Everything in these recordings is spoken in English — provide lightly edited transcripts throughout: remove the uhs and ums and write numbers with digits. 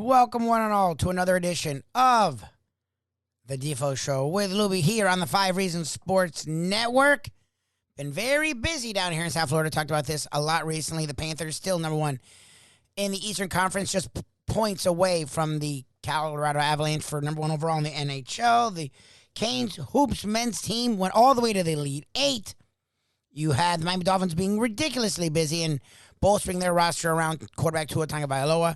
Welcome one and all to another edition of the Defo Show with Lubie here on the 5 Reasons Sports Network. Been very busy down here in South Florida. Talked about this a lot recently. The Panthers still number one in the Eastern Conference, just points away from the Colorado Avalanche for number one overall in the NHL. The Canes Hoops men's team went all the way to the Elite Eight. You had the Miami Dolphins being ridiculously busy and bolstering their roster around quarterback Tua Tagovailoa.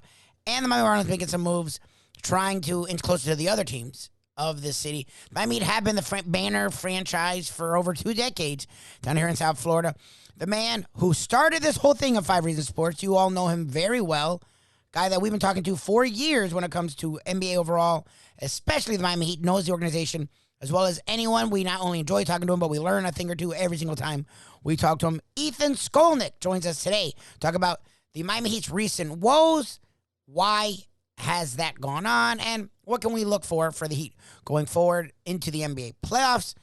And the Miami Marlins making some moves, trying to inch closer to the other teams of this city. Miami had been the banner franchise for over 2 decades down here in South Florida. The man who started this whole thing of 5 Reasons Sports, you all know him very well. Guy that we've been talking to for years when it comes to NBA overall, especially the Miami Heat, knows the organization as well as anyone. We not only enjoy talking to him, but we learn a thing or two every single time we talk to him. Ethan Skolnick joins us today to talk about the Miami Heat's recent woes. Why has that gone on? And what can we look for the Heat going forward into the NBA playoffs?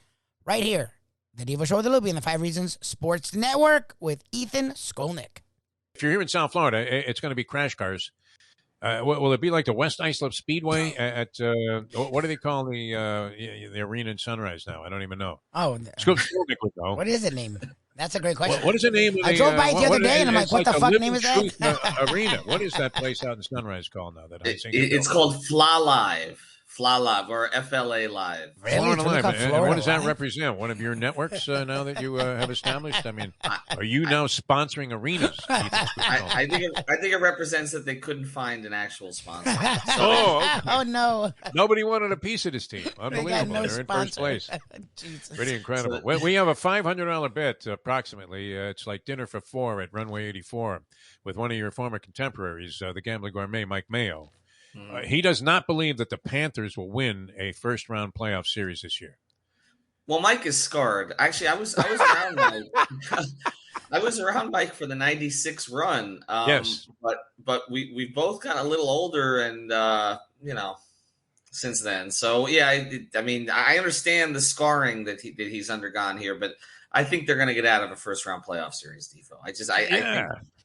Right here, the Defo Show with Lubie and the 5 Reasons Sports Network with Ethan Skolnick. If you're here in South Florida, it's going to be crash cars. Will it be like the West Islip Speedway at what do they call the arena in Sunrise now? I don't even know. Oh, Skolnick would know. What is it named? That's a great question. What is the name of I drove by it the other day, and I'm like, what the fuck name is that? Arena. What is that place out in Sunrise called now? It's called Fla Live, or FLA Live. Really? Florida Live. And what does that represent? One of your networks now that you have established? I mean, are you now sponsoring arenas? I think it represents that they couldn't find an actual sponsor. Oh, no. Nobody wanted a piece of this team. Unbelievable. They're in first place. Pretty incredible. We have a $500 bet, approximately. It's like dinner for 4 at Runway 84 with one of your former contemporaries, the gambling gourmet, Mike Mayo. He does not believe that the Panthers will win a first-round playoff series this year. Well, Mike is scarred. Actually, I was around Mike. I was around Mike for the '96 run. Yes, but we both got a little older, and since then. So yeah, I mean, I understand the scarring that he's undergone here, but I think they're going to get out of a first-round playoff series, Defo.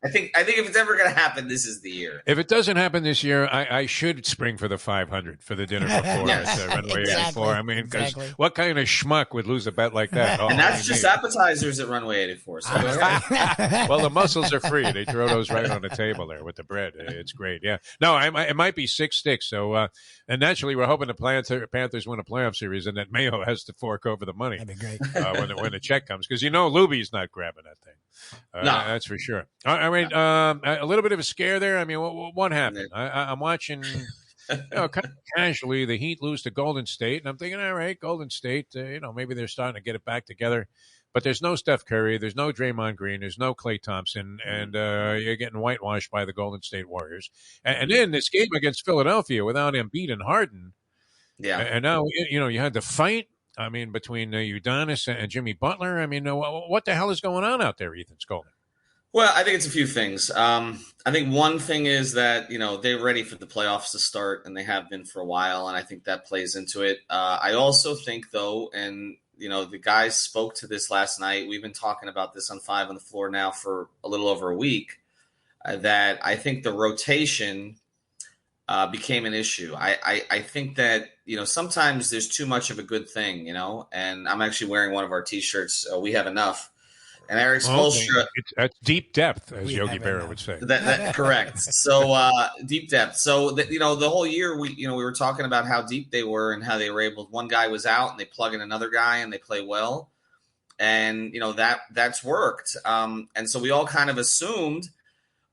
I think if it's ever going to happen, this is the year. If it doesn't happen this year, I should spring for the 500 for the dinner for 4 at Runway 84. I mean, because what kind of schmuck would lose a bet like that? And that's just appetizers at Runway 84. So well, the mussels are free. They throw those right on the table there with the bread. It's great. Yeah. No, it might be 6 sticks. So, and naturally, we're hoping the Panthers win a playoff series and that Mayo has to fork over the money. That'd be great. When the check comes. Because Lubie's not grabbing that thing. No. That's for sure. I mean, a little bit of a scare there. I mean, what happened? I'm watching, kind of casually, the Heat lose to Golden State, and I'm thinking, all right, Golden State, maybe they're starting to get it back together. But there's no Steph Curry, there's no Draymond Green, there's no Klay Thompson, and you're getting whitewashed by the Golden State Warriors. And then this game against Philadelphia without Embiid and Harden. Yeah. And now, you had the fight. I mean, between Udonis and Jimmy Butler. I mean, what the hell is going on out there, Ethan Skolnick? Well, I think it's a few things. I think one thing is that, they're ready for the playoffs to start, and they have been for a while, and I think that plays into it. I also think, though, and, the guys spoke to this last night. We've been talking about this on 5 on the Floor now for a little over a week, that I think the rotation became an issue. I think that, sometimes there's too much of a good thing, and I'm actually wearing one of our T-shirts. We have enough. And Eric Spoelstra. That's deep depth, as Yogi Berra would say. That correct. So deep depth. So the whole year we were talking about how deep they were and how they were able. One guy was out and they plug in another guy and they play well, and that's worked. And so we all kind of assumed,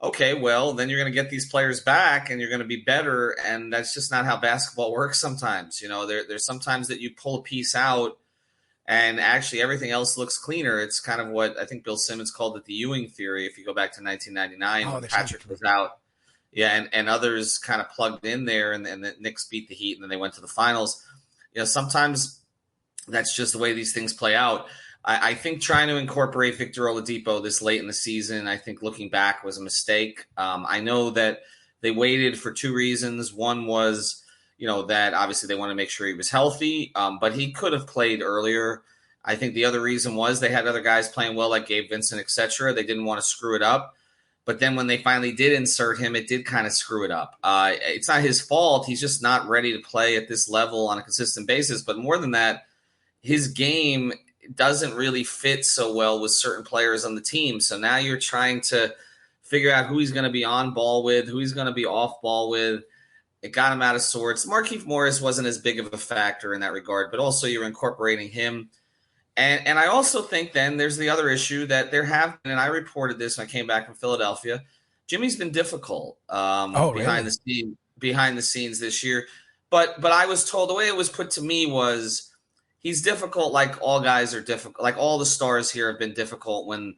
okay, well then you're going to get these players back and you're going to be better, and that's just not how basketball works. Sometimes there's sometimes that you pull a piece out. And actually, everything else looks cleaner. It's kind of what I think Bill Simmons called it the Ewing theory. If you go back to 1999, when Patrick was out, and others kind of plugged in there, and the Knicks beat the Heat, and then they went to the finals. Sometimes that's just the way these things play out. I think trying to incorporate Victor Oladipo this late in the season, I think looking back was a mistake. I know that they waited for 2 reasons. One was, that obviously they want to make sure he was healthy, but he could have played earlier. I think the other reason was they had other guys playing well, like Gabe Vincent, et cetera. They didn't want to screw it up. But then when they finally did insert him, it did kind of screw it up. It's not his fault. He's just not ready to play at this level on a consistent basis. But more than that, his game doesn't really fit so well with certain players on the team. So now you're trying to figure out who he's going to be on ball with, who he's going to be off ball with. It got him out of sorts. Markieff Morris wasn't as big of a factor in that regard, but also you're incorporating him. And I also think then there's the other issue that there have been, and I reported this when I came back from Philadelphia. Jimmy's been difficult behind the scenes this year. But I was told the way it was put to me was he's difficult like all guys are difficult. Like all the stars here have been difficult when,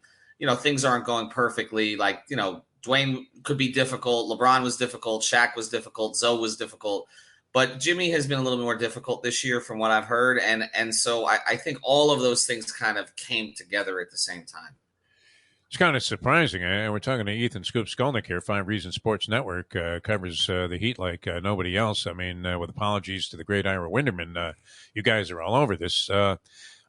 things aren't going perfectly. Like, Dwayne could be difficult. LeBron was difficult. Shaq was difficult. Zoe was difficult. But Jimmy has been a little more difficult this year from what I've heard. And so I think all of those things kind of came together at the same time. It's kind of surprising. We're talking to Ethan Skolnick here, 5 Reasons Sports Network, covers the Heat like nobody else. I mean, with apologies to the great Ira Winderman, you guys are all over this. All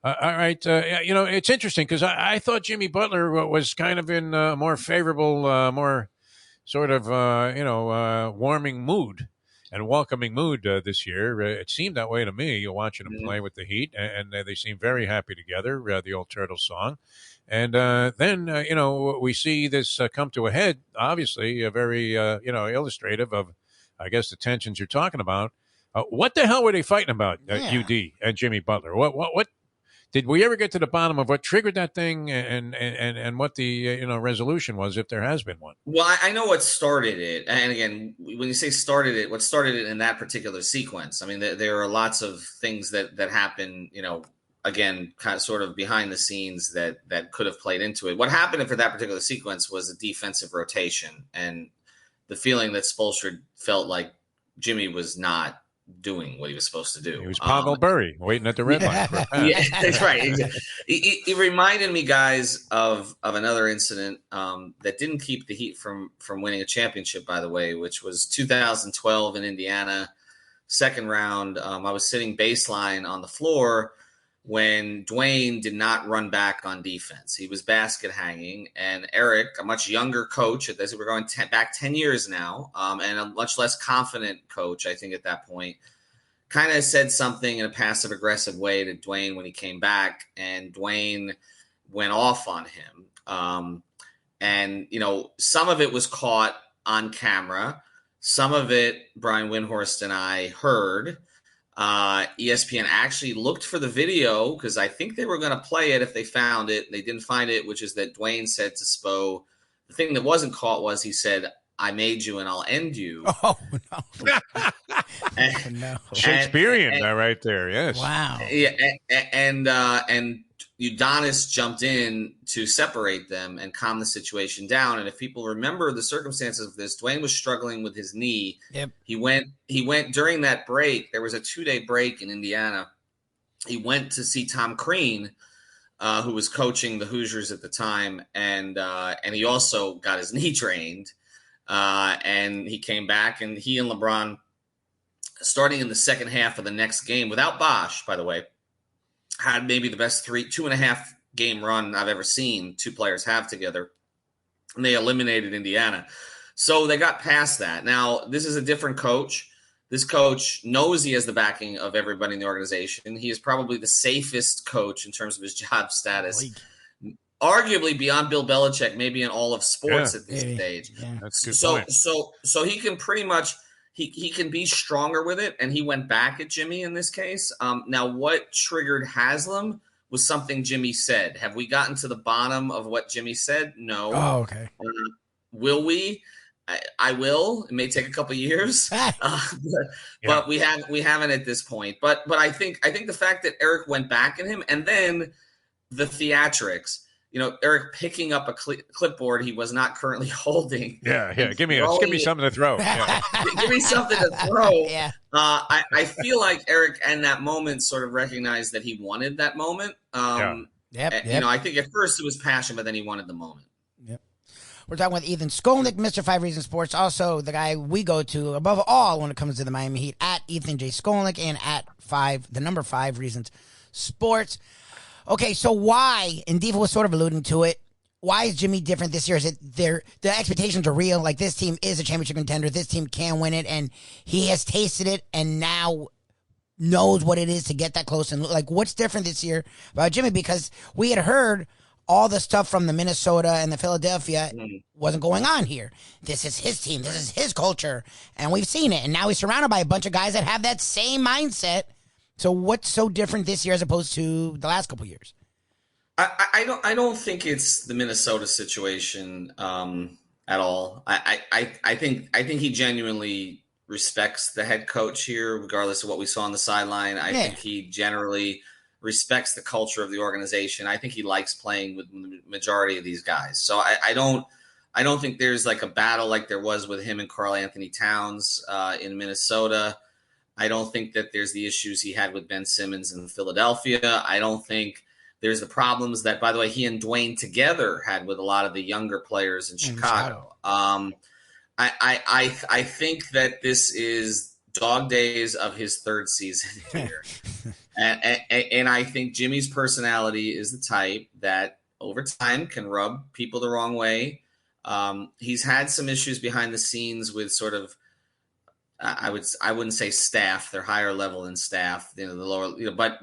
right. It's interesting because I thought Jimmy Butler was kind of in a more favorable, more sort of, warming mood and welcoming mood this year. It seemed that way to me. You're watching them play with the Heat, and they seem very happy together, the old Turtle song. And then, we see this come to a head, obviously, very, illustrative of, I guess, the tensions you're talking about. What the hell were they fighting about, UD and Jimmy Butler? What did we ever get to the bottom of what triggered that thing and what the resolution was, if there has been one? Well, I know what started it. And again, when you say started it, what started it in that particular sequence? I mean, there are lots of things that happen, again, kind of sort of behind the scenes that could have played into it. What happened for that particular sequence was a defensive rotation and the feeling that Spoelstra felt like Jimmy was not doing what he was supposed to do. He was Pavel Burry waiting at the red line. Yeah, that's right. It reminded me, guys, of another incident that didn't keep the Heat from winning a championship, by the way, which was 2012 in Indiana, second round. I was sitting baseline on the floor when Dwayne did not run back on defense. He was basket hanging, and Eric, a much younger coach, we're going back 10 years now, and a much less confident coach, I think, at that point, kind of said something in a passive-aggressive way to Dwayne when he came back, and Dwayne went off on him. And, some of it was caught on camera. Some of it, Brian Windhorst and I heard. ESPN actually looked for the video because I think they were going to play it if they found it. They didn't find it, which is that Dwayne said to Spo, the thing that wasn't caught was he said, "I made you and I'll end you." Oh, no. No. Shakespearean right there, yes. Wow. Yeah, and Udonis jumped in to separate them and calm the situation down. And if people remember the circumstances of this, Dwayne was struggling with his knee. Yep. He went during that break. There was a 2-day break in Indiana. He went to see Tom Crean, who was coaching the Hoosiers at the time, and he also got his knee drained. And he came back, and he and LeBron, starting in the second half of the next game, without Bosh, by the way, had maybe the best 2.5 game run I've ever seen two players have together. And they eliminated Indiana. So they got past that. Now, this is a different coach. This coach knows he has the backing of everybody in the organization. He is probably the safest coach in terms of his job status. Arguably beyond Bill Belichick, maybe in all of sports at this stage. Yeah. That's a good point. So he can pretty much he can be stronger with it, and he went back at Jimmy in this case. Now, what triggered Haslem was something Jimmy said. Have we gotten to the bottom of what Jimmy said? No. Oh, okay. Will we? I will. It may take a couple years, but we haven't at this point. But I think the fact that Eric went back at him, and then the theatrics. Eric picking up a clipboard he was not currently holding. Yeah. Give me something to throw. Yeah. Give me something to throw. Yeah. I feel like Eric in that moment sort of recognized that he wanted that moment. Yep. I think at first it was passion, but then he wanted the moment. Yep. We're talking with Ethan Skolnick, Mr. 5 Reasons Sports, also the guy we go to above all when it comes to the Miami Heat, at Ethan J. Skolnick and at 5 Reasons Sports. Okay, so why, and Defo was sort of alluding to it, why is Jimmy different this year? Is it the expectations are real? Like, this team is a championship contender. This team can win it, and he has tasted it and now knows what it is to get that close. And like, what's different this year about Jimmy? Because we had heard all the stuff from the Minnesota and the Philadelphia wasn't going on here. This is his team. This is his culture. And we've seen it. And now he's surrounded by a bunch of guys that have that same mindset. So what's so different this year as opposed to the last couple of years? I don't think it's the Minnesota situation at all. I think he genuinely respects the head coach here, regardless of what we saw on the sideline. I think he generally respects the culture of the organization. I think he likes playing with the majority of these guys. So I don't think there's like a battle like there was with him and Karl Anthony Towns in Minnesota. I don't think that there's the issues he had with Ben Simmons in Philadelphia. I don't think there's the problems that, by the way, he and Dwayne together had with a lot of the younger players in Chicago. I think that this is dog days of his third season here. And I think Jimmy's personality is the type that over time can rub people the wrong way. He's had some issues behind the scenes with sort of, I wouldn't say staff. They're higher level than staff, the lower, but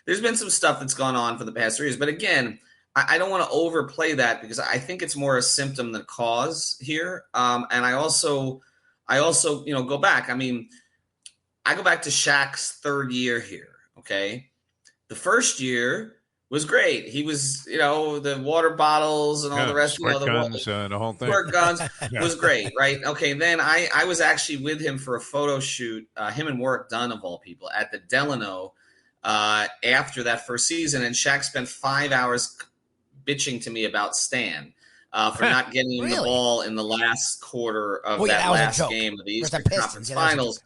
there's been some stuff that's gone on for the past 3 years. But again, I don't want to overplay that because I think it's more a symptom than cause here. And I also go back. I mean, I go back to Shaq's third year here. Okay. The first year was great. He was, the water bottles and all the rest. Squirt guns, the whole thing. Squirt guns was great, right? Okay, then I was actually with him for a photo shoot, him and Warwick Dunn, of all people, at the Delano after that first season, and Shaq spent 5 hours bitching to me about Stan for not getting him the ball in the last quarter of that last game of the Eastern Conference Finals.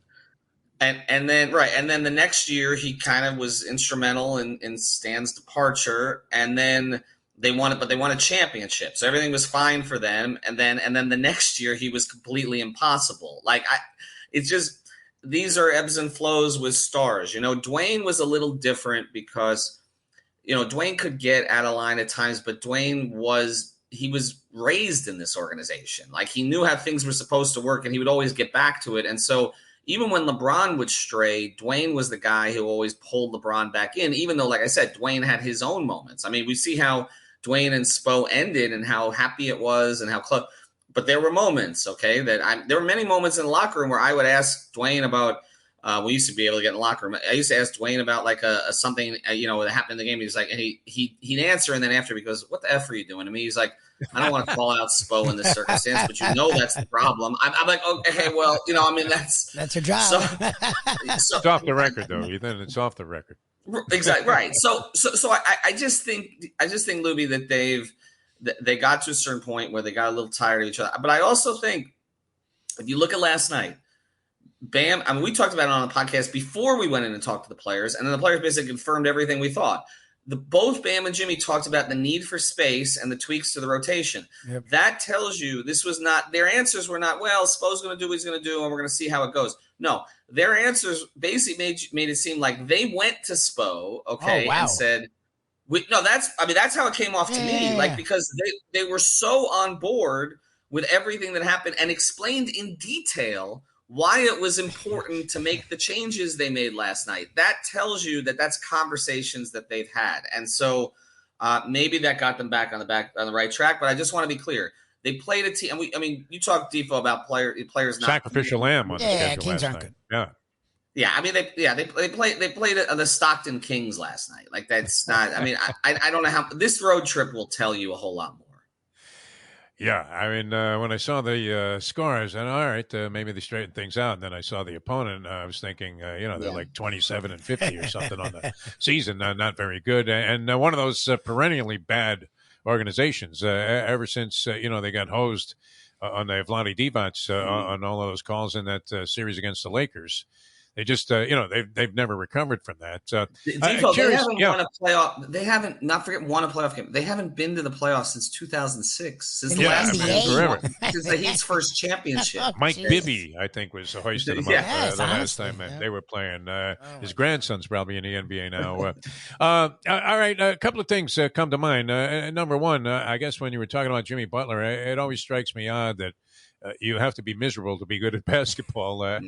And then the next year he kind of was instrumental in Stan's departure, and then they won a championship, so everything was fine for them. And then the next year he was completely impossible. It's just these are ebbs and flows with stars. Dwayne was a little different because Dwayne could get out of line at times, but Dwayne was raised in this organization. Like, he knew how things were supposed to work, and he would always get back to it. And so even when LeBron would stray, Dwayne was the guy who always pulled LeBron back in, even though, like I said, Dwayne had his own moments. I mean, we see how Dwayne and Spo ended and how happy it was and how close. But there were moments, okay, there were many moments in the locker room where I would ask Dwayne about we used to be able to get in the locker room. I used to ask Dwayne about like a something, that happened in the game. He's like, he'd answer. And then after he goes, "What the F are you doing to me?" He's like, "I don't want to call out Spo in this circumstance, but that's the problem." I'm like, okay, well, that's your job. So it's off the record though, Ethan. It's off the record. Exactly. Right. So I just think, Lubie, that they got to a certain point where they got a little tired of each other. But I also think if you look at last night, Bam, I mean, we talked about it on the podcast before we went in and talked to the players, and then the players basically confirmed everything we thought. Both Bam and Jimmy talked about the need for space and the tweaks to the rotation. Yep. That tells you this was not – their answers were not, well, Spo's going to do what he's going to do, and we're going to see how it goes. No, their answers basically made it seem like they went to Spo, and said – that's how it came off to me, because they were so on board with everything that happened and explained in detail – why it was important to make the changes they made last night. That tells you that that's conversations that they've had. And so maybe that got them back on the right track. But I just want to be clear. They played a team. And you talked, Defo, about players not sacrificial lamb on the schedule Kings last aren't night. good. Yeah. Yeah, I mean, they played the Stockton Kings last night. Like, that's not. I mean, I don't know how this road trip will tell you a whole lot more. Yeah, I mean, when I saw the scores, and all right, maybe they straightened things out. And then I saw the opponent. I was thinking, they're like 27 and 50 or something on the season. Not very good. And one of those perennially bad organizations ever since, they got hosed on the Vlade Divac on all of those calls in that series against the Lakers. They just, they've never recovered from that. Defo, they haven't won a playoff. They haven't, not forget, won a playoff game. They haven't been to the playoffs since 2006. Since the last forever. Since the Heat's first championship. Mike Bibby, I think, was hoisted them up the last time they were playing. His grandson's probably in the NBA now. All right, a couple of things come to mind. Number one, I guess when you were talking about Jimmy Butler, it always strikes me odd that you have to be miserable to be good at basketball.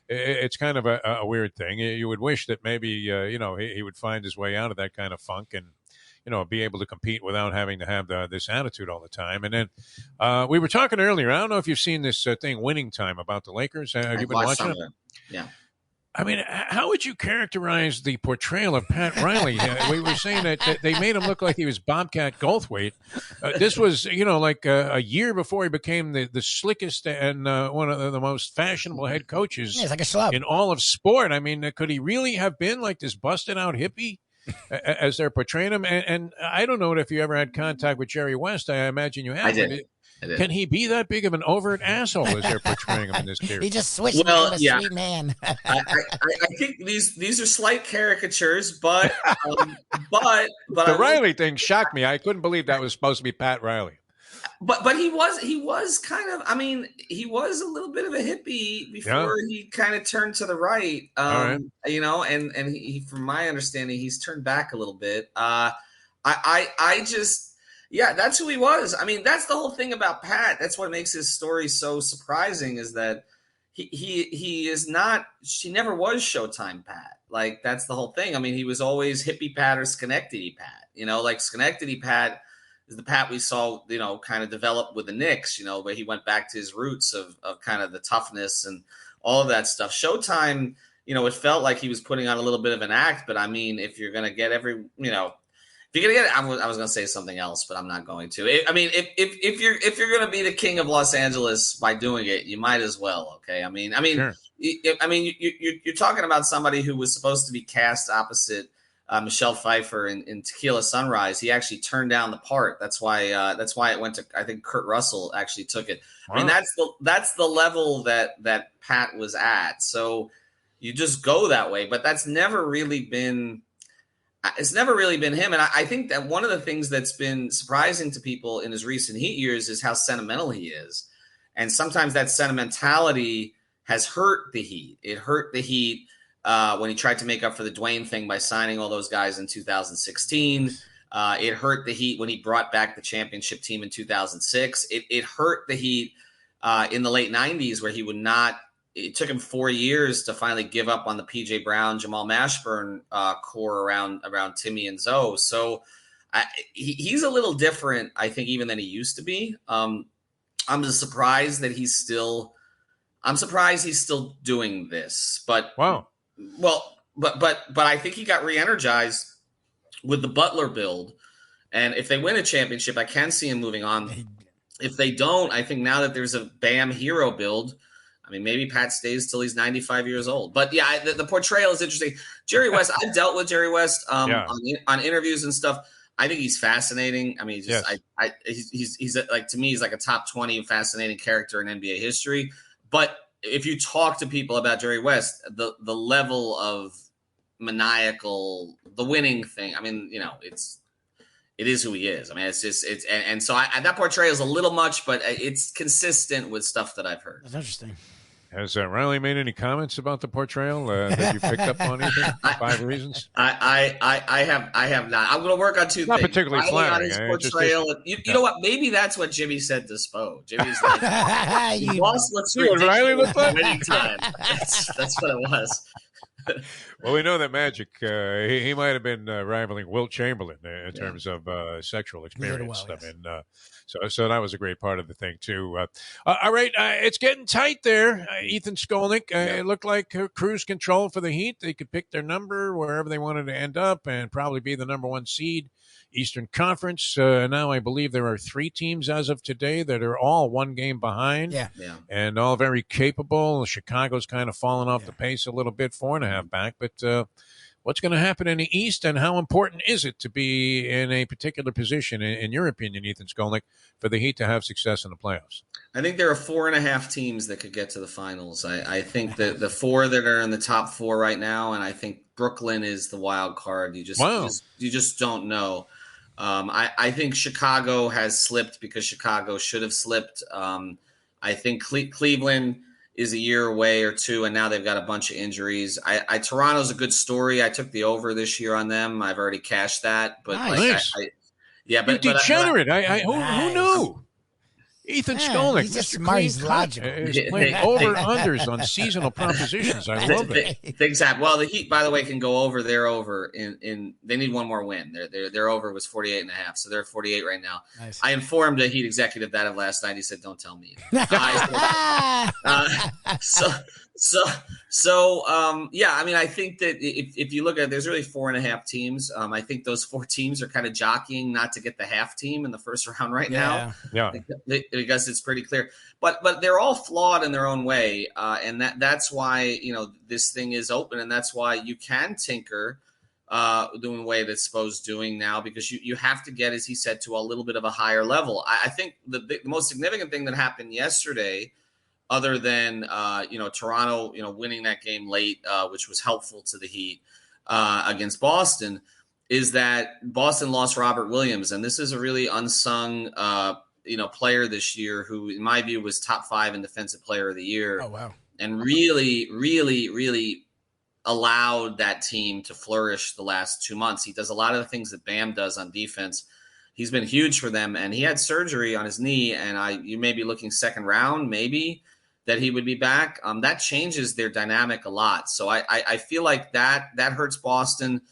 It's kind of a weird thing. You would wish that maybe, he would find his way out of that kind of funk and, be able to compete without having to have this attitude all the time. And then we were talking earlier, I don't know if you've seen this thing, Winning Time, about the Lakers. Have you been watching it? Yeah. I mean, how would you characterize the portrayal of Pat Riley? We were saying that they made him look like he was Bobcat Goldthwait. This was, like a year before he became the slickest and one of the most fashionable head coaches he's like a schlub in all of sport. I mean, could he really have been like this busted-out hippie as they're portraying him? And I don't know if you ever had contact with Jerry West. I imagine you have. I did. Can he be that big of an overt asshole as they're portraying him in this series? He just switched into a sweet man. I think these are slight caricatures, but the Riley thing shocked me. I couldn't believe that was supposed to be Pat Riley. But he was kind of, I mean, he was a little bit of a hippie before he kind of turned to the right. And he, from my understanding, he's turned back a little bit. Yeah, that's who he was. I mean, that's the whole thing about Pat. That's what makes his story so surprising, is that he is not. She never was Showtime Pat. Like, that's the whole thing. I mean, he was always hippie Pat or Schenectady Pat. Like Schenectady Pat is the Pat we saw, kind of develop with the Knicks. Where he went back to his roots of kind of the toughness and all of that stuff. Showtime, it felt like he was putting on a little bit of an act. But I mean, if you're gonna get if you're gonna get it, I was gonna say something else, but I'm not going to. If you're gonna be the king of Los Angeles by doing it, you might as well. Okay, sure. You're talking about somebody who was supposed to be cast opposite Michelle Pfeiffer in Tequila Sunrise. He actually turned down the part. That's why it went to, I think, Kurt Russell actually took it. Wow. I mean, that's the level that Pat was at. So you just go that way, but that's never really been. It's never really been him. And I think that one of the things that's been surprising to people in his recent Heat years is how sentimental he is. And sometimes that sentimentality has hurt the Heat. It hurt the Heat when he tried to make up for the Dwayne thing by signing all those guys in 2016. It hurt the Heat when he brought back the championship team in 2006. It hurt the Heat in the late 90s, where he would not. It took him 4 years to finally give up on the PJ Brown, Jamal Mashburn core around Timmy and Zoe. So he's a little different, I think, even than he used to be. I'm just surprised that he's still doing this. But wow. Well, but I think he got re-energized with the Butler build. And if they win a championship, I can see him moving on. If they don't, I think now that there's a Bam hero build, I mean, maybe Pat stays till he's 95 years old. But yeah, the portrayal is interesting. Jerry West, I've dealt with Jerry West on interviews and stuff. I think he's fascinating. I mean, he's like, to me, he's like a top 20 fascinating character in NBA history. But if you talk to people about Jerry West, the level of maniacal, the winning thing, I mean, it is who he is. I mean, so that portrayal is a little much, but it's consistent with stuff that I've heard. That's interesting. Has Riley made any comments about the portrayal that you picked up on? Anything? 5 reasons. I have not. I'm going to work on two things. Not particularly flattering. On his portrayal. You know what? Maybe that's what Jimmy said to Spo. Jimmy's like, boss looks ridiculous. Riley looked like winning time. That's what it was. Well, we know that Magic, he might have been rivaling Wilt Chamberlain in terms of sexual experience. Well, yes. I mean, so that was a great part of the thing, too. All right, it's getting tight there. Ethan Skolnick, it looked like cruise control for the Heat. They could pick their number wherever they wanted to end up and probably be the number 1 seed. Eastern Conference. Now I believe there are 3 teams as of today that are all 1 game behind. Yeah. And all very capable. Chicago's kind of fallen off the pace a little bit, 4.5 back. But what's going to happen in the East, and how important is it to be in a particular position, in your opinion, Ethan Skolnick, for the Heat to have success in the playoffs? I think there are 4.5 teams that could get to the finals. I think that the 4 that are in the top 4 right now, and I think Brooklyn is the wild card. You just don't know. I think Chicago has slipped because Chicago should have slipped. I think Cleveland is a year away or 2, and now they've got a bunch of injuries. Toronto's a good story. I took the over this year on them. I've already cashed that. But nice. Yeah, but degenerate. Who knew? Ethan Skolnick, he's just Mr. smart. He's logical. Is playing over-unders on seasonal propositions. I love it. Things happen. Well, the Heat, by the way, can go over. They're over. In they need one more win. Their over was 48.5, so they're 48 right now. Nice. I informed a Heat executive that of last night. He said, "Don't tell me." Yeah. I mean, I think that if you look at it, there's really 4.5 teams. I think those 4 teams are kind of jockeying not to get the half team in the first round right now. Yeah. Because it's pretty clear. But they're all flawed in their own way, and that's why this thing is open, and that's why you can tinker doing the way that Spo's doing now, because you have to get, as he said, to a little bit of a higher level. I think the most significant thing that happened yesterday, other than Toronto winning that game late, which was helpful to the Heat against Boston, is that Boston lost Robert Williams, and this is a really unsung player this year who, in my view, was top 5 in Defensive Player of the Year. Oh, wow. And really, really, really allowed that team to flourish the last 2 months. He does a lot of the things that Bam does on defense. He's been huge for them, and he had surgery on his knee, and you may be looking second round, maybe, that he would be back. That changes their dynamic a lot. So I feel like that hurts Boston.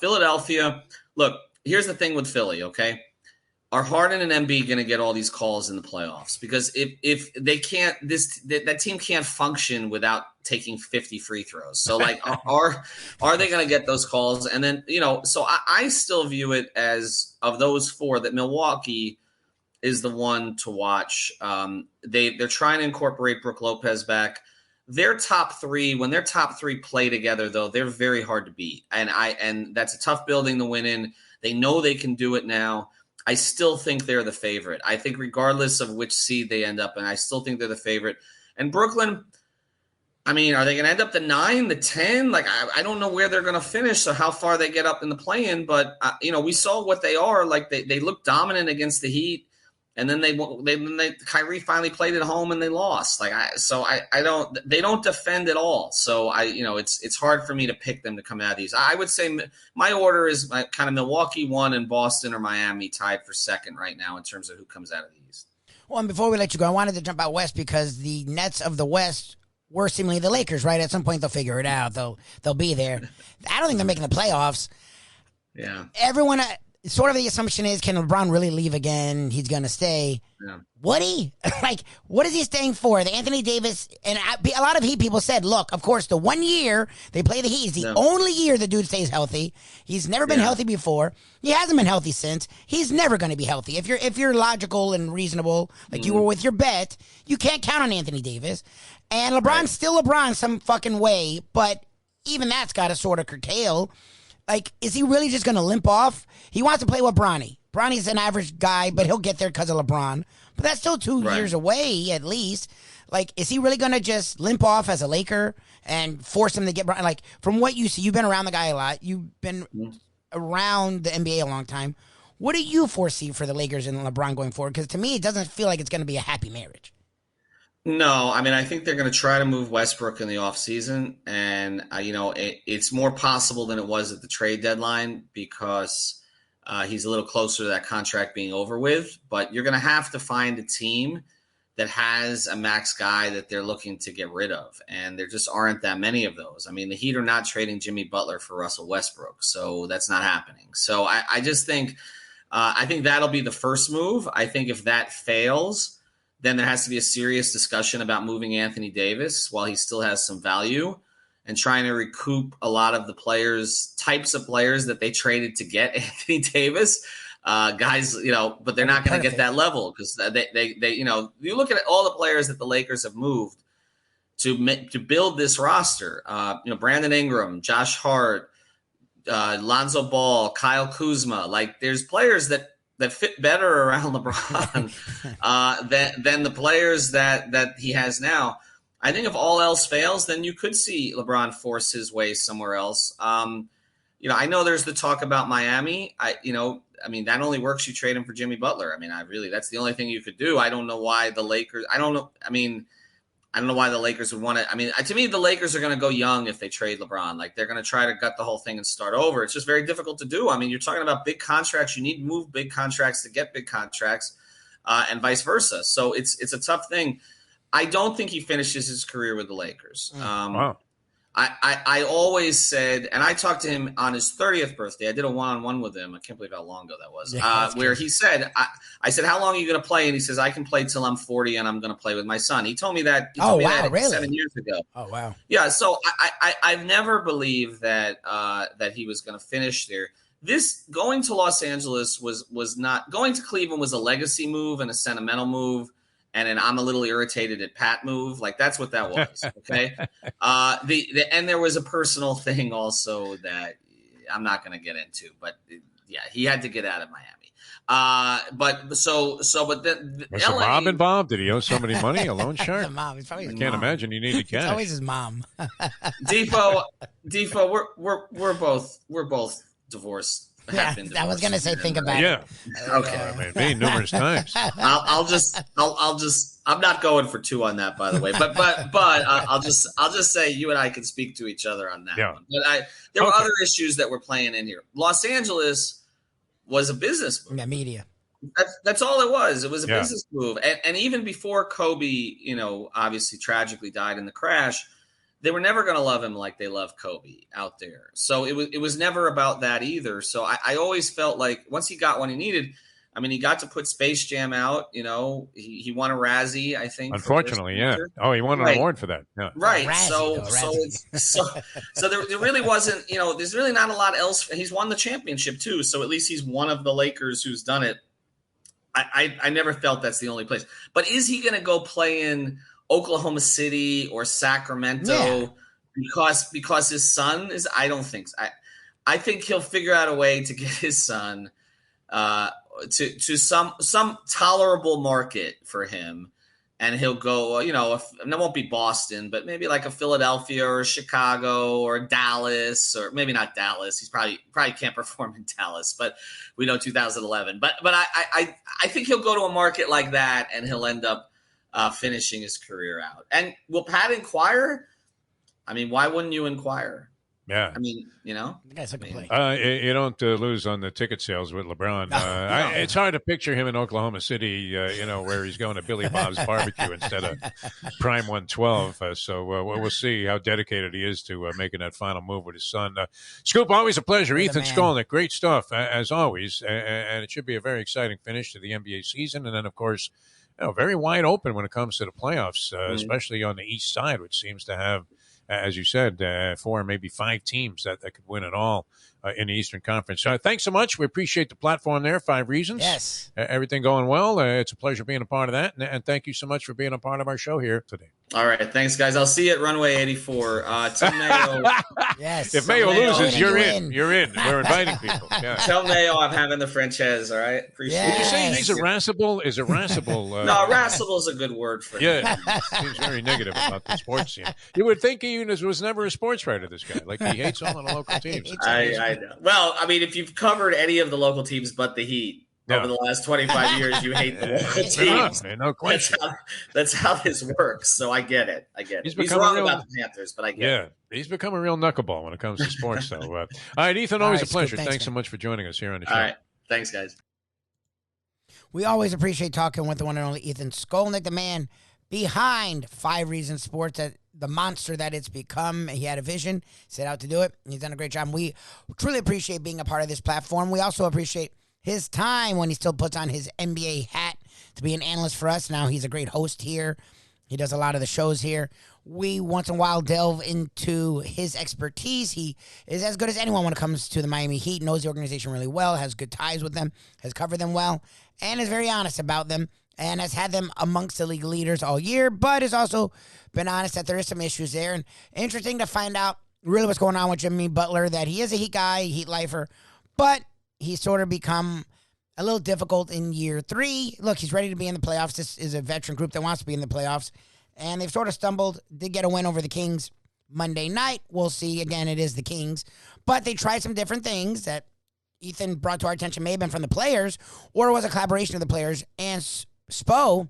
Philadelphia, look, here's the thing with Philly, okay? Are Harden and Embiid going to get all these calls in the playoffs? Because if they can't, that team can't function without taking 50 free throws. So are they going to get those calls? And then so I still view it as, of those 4, that Milwaukee is the one to watch. They're trying to incorporate Brook Lopez back. Their top 3, when their top 3 play together, though, they're very hard to beat, and that's a tough building to win in. They know they can do it now. I still think they're the favorite. I think regardless of which seed they end up in, I still think they're the favorite. And Brooklyn, I mean, are they going to end up the 9, the 10? I don't know where they're going to finish, so how far they get up in the play-in. But, we saw what they are. They look dominant against the Heat. And then Kyrie finally played at home and they lost. They don't defend at all. So it's hard for me to pick them to come out of these. I would say my order is kind of Milwaukee 1 and Boston or Miami tied for 2nd right now in terms of who comes out of the East. Well, and before we let you go, I wanted to jump out west because the Nets of the West were seemingly the Lakers, right? At some point they'll figure it out. They'll be there. I don't think they're making the playoffs. Yeah. Everyone. Sort of the assumption is, can LeBron really leave again? He's going to stay. Yeah. Would he? What is he staying for? The Anthony Davis, and a lot of Heat people said, look, of course, the 1 year they play the Heat is the only year the dude stays healthy. He's never been healthy before. He hasn't been healthy since. He's never going to be healthy. If you're logical and reasonable, like you were with your bet, you can't count on Anthony Davis. And LeBron's still LeBron some fucking way, but even that's got to sort of curtail. Is he really just going to limp off? He wants to play with Bronny. Bronny's an average guy, but he'll get there because of LeBron. But that's still 2 years away, at least. Is he really going to just limp off as a Laker and force him to get Bronny? From what you see, you've been around the guy a lot. You've been around the NBA a long time. What do you foresee for the Lakers and LeBron going forward? Because to me, it doesn't feel like it's going to be a happy marriage. No, I mean, I think they're going to try to move Westbrook in the offseason. And, it's more possible than it was at the trade deadline because he's a little closer to that contract being over with. But you're going to have to find a team that has a max guy that they're looking to get rid of. And there just aren't that many of those. I mean, the Heat are not trading Jimmy Butler for Russell Westbrook. So that's not happening. So I just think I think that'll be the first move. I think if that fails, then there has to be a serious discussion about moving Anthony Davis while he still has some value and trying to recoup a lot of the types of players that they traded to get Anthony Davis. Guys, but they're not going to get that level because they you look at all the players that the Lakers have moved to build this roster. Brandon Ingram, Josh Hart, Lonzo Ball, Kyle Kuzma. Like, there's players that fit better around LeBron than the players that he has now. I think if all else fails, then you could see LeBron force his way somewhere else. I know there's the talk about Miami. That only works. You trade him for Jimmy Butler. That's the only thing you could do. I don't know why the Lakers. I don't know why the Lakers would want to. To me, the Lakers are going to go young if they trade LeBron. Like, they're going to try to gut the whole thing and start over. It's just very difficult to do. You're talking about big contracts. You need to move big contracts to get big contracts, and vice versa. So it's a tough thing. I don't think he finishes his career with the Lakers. Wow. I always said, and I talked to him on his 30th birthday. I did a one-on-one with him. I can't believe how long ago that was. Where he said, I said, how long are you going to play? And he says, I can play till I'm 40 and I'm going to play with my son. He told me that. Really? 7 years ago. Oh, wow. Yeah. So I've never believed that he was going to finish there. This going to Los Angeles was not going to Cleveland was a legacy move and a sentimental move. And an I'm a little irritated at Pat move. Like, that's what that was. Okay. And there was a personal thing also that I'm not going to get into, but yeah, he had to get out of Miami. But then was the mom involved? Did he owe somebody money? A loan shark? The mom. It's probably his I can't mom. imagine you needed cash. It's always his mom. Defo, we're both divorced. Yeah, I was gonna say, think about it. Yeah. Okay. Me numerous times. I'm not going for two on that, by the way. But I'll just say you and I can speak to each other on that one. But there were other issues that were playing in here. Los Angeles was a business move. Yeah, media. That's all it was. It was a business move. And even before Kobe, obviously tragically died in the crash, they were never going to love him like they love Kobe out there. So it was never about that either. So I always felt like once he got what he needed, he got to put Space Jam out. He won a Razzie, I think. Unfortunately, yeah. Oh, he won an award for that. Yeah. Right. Razzie, So there really wasn't, there's really not a lot else. He's won the championship too. So at least he's one of the Lakers who's done it. I never felt that's the only place. But is he going to go play in Oklahoma City or Sacramento because his son is? I don't think so. I think he'll figure out a way to get his son to some tolerable market for him, and he'll go. And it won't be Boston, but maybe like a Philadelphia or Chicago or Dallas, or maybe not Dallas. He's probably can't perform in Dallas, but we know 2011. But I think he'll go to a market like that, and he'll end up finishing his career out. And will Pat inquire? Why wouldn't you inquire? Yeah. The guy's looking to play. You don't lose on the ticket sales with LeBron. It's hard to picture him in Oklahoma City, where he's going to Billy Bob's Barbecue instead of Prime 112. So we'll see how dedicated he is to making that final move with his son. Scoop, always a pleasure. You're Ethan Skolnick, great stuff, as always. And it should be a very exciting finish to the NBA season. And then, of course, very wide open when it comes to the playoffs, especially on the East side, which seems to have, as you said, 4, maybe 5 teams that could win it all in the Eastern Conference. Thanks so much. We appreciate the platform there, 5 Reasons. Yes. Everything going well. It's a pleasure being a part of that. And thank you so much for being a part of our show here today. All right. Thanks, guys. I'll see you at Runway 84. Tim Mayo. Yes. If Mayo loses, you're in. You're in. We're inviting people. Yeah. Tell Mayo I'm having the Frances, all right? Appreciate it. Would you say he's irascible? Is irascible? No, irascible is a good word for him. Yeah. Seems very negative about the sports scene. You would think he was never a sports writer, this guy. Like, he hates all of the local teams. I know. Well, if you've covered any of the local teams but the Heat, over the last 25 years, you hate the local teams. No question. That's how this works. So I get it. He's wrong about the Panthers, but I get it. He's become a real knuckleball when it comes to sports. So, all right, Ethan, always a pleasure. Thanks so much for joining us here on the show. All right. Thanks, guys. We always appreciate talking with the one and only Ethan Skolnick, the man behind 5 Reasons Sports, the monster that it's become. He had a vision, set out to do it. He's done a great job. We truly appreciate being a part of this platform. We also appreciate his time when he still puts on his NBA hat to be an analyst for us. Now he's a great host here. He does a lot of the shows here. We once in a while delve into his expertise. He is as good as anyone when it comes to the Miami Heat, knows the organization really well, has good ties with them, has covered them well, and is very honest about them, and has had them amongst the league leaders all year, but has also been honest that there is some issues there. And interesting to find out really what's going on with Jimmy Butler, that he is a Heat guy, Heat lifer, but he's sort of become a little difficult in year 3. Look, he's ready to be in the playoffs. This is a veteran group that wants to be in the playoffs, and they've sort of stumbled. Did get a win over the Kings Monday night. We'll see. Again, it is the Kings, but they tried some different things that Ethan brought to our attention. May have been from the players, or it was a collaboration of the players and Spo,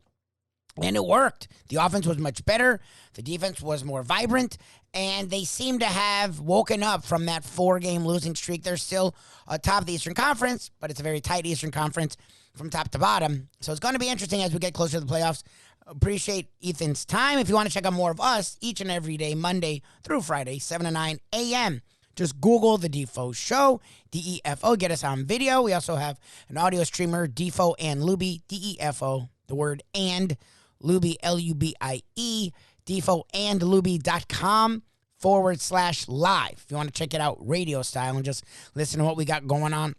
and it worked. The offense was much better. The defense was more vibrant, and they seem to have woken up from that 4-game losing streak. They're still atop of the Eastern Conference, but it's a very tight Eastern Conference from top to bottom. So it's going to be interesting as we get closer to the playoffs. Appreciate Ethan's time. If you want to check out more of us each and every day, Monday through Friday, 7 to 9 a.m., just Google The Defo Show, DEFO. Get us on video. We also have an audio streamer, Defo and Lubie, DEFO, the word and, Lubie, Lubie, defoandlubie.com/live. If you want to check it out radio style and just listen to what we got going on.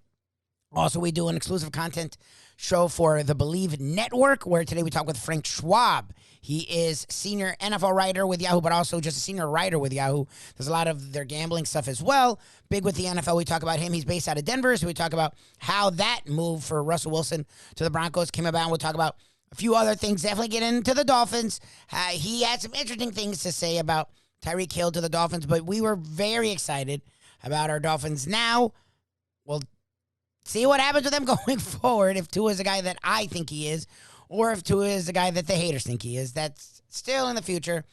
Also, we do an exclusive content show for the Believe Network, where today we talk with Frank Schwab. He is senior NFL writer with Yahoo, but also just a senior writer with Yahoo. There's a lot of their gambling stuff as well. Big with the NFL. We talk about him. He's based out of Denver, so we talk about how that move for Russell Wilson to the Broncos came about. And we'll talk about a few other things. Definitely get into the Dolphins. He had some interesting things to say about Tyreek Hill to the Dolphins, but we were very excited about our Dolphins. Now, we'll see what happens with them going forward, if Tua is the guy that I think he is, or if Tua is the guy that the haters think he is. That's still in the future.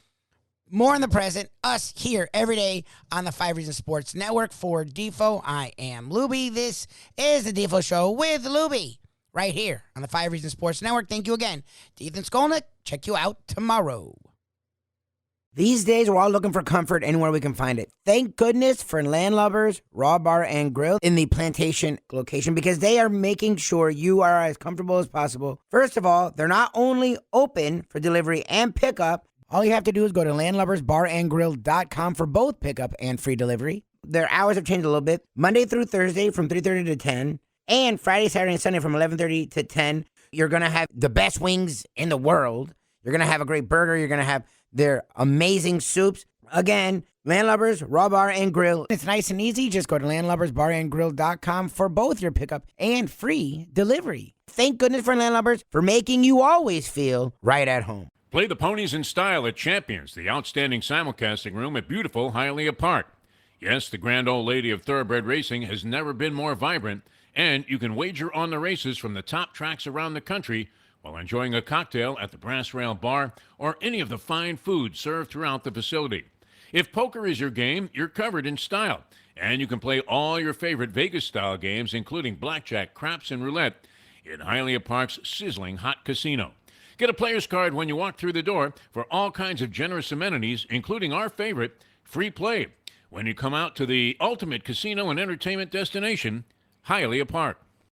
More in the present. Us here every day on the 5 Reasons Sports Network. For Defo, I am Lubie. This is the Defo Show with Lubie, right here on the 5 Reasons Sports Network. Thank you again to Ethan Skolnick. Check you out tomorrow. These days, we're all looking for comfort anywhere we can find it. Thank goodness for Landlubbers Raw Bar and Grill in the Plantation location, because they are making sure you are as comfortable as possible. First of all, they're not only open for delivery and pickup. All you have to do is go to landlubbersbarandgrill.com for both pickup and free delivery. Their hours have changed a little bit. Monday through Thursday from 3:30 to 10, and Friday, Saturday, and Sunday from 11:30 to 10. You're going to have the best wings in the world. You're going to have a great burger. You're going to have their amazing soups. Again, Landlubbers, Raw Bar and Grill. It's nice and easy. Just go to landlubbersbarandgrill.com for both your pickup and free delivery. Thank goodness for Landlubbers for making you always feel right at home. Play the ponies in style at Champions, the outstanding simulcasting room at beautiful Hialeah Park. Yes, the grand old lady of thoroughbred racing has never been more vibrant, and you can wager on the races from the top tracks around the country while enjoying a cocktail at the Brass Rail Bar or any of the fine food served throughout the facility. If poker is your game, you're covered in style, and you can play all your favorite Vegas-style games, including blackjack, craps, and roulette, in Hialeah Park's sizzling hot casino. Get a player's card when you walk through the door for all kinds of generous amenities, including our favorite, free play, when you come out to the ultimate casino and entertainment destination, Hialeah Park.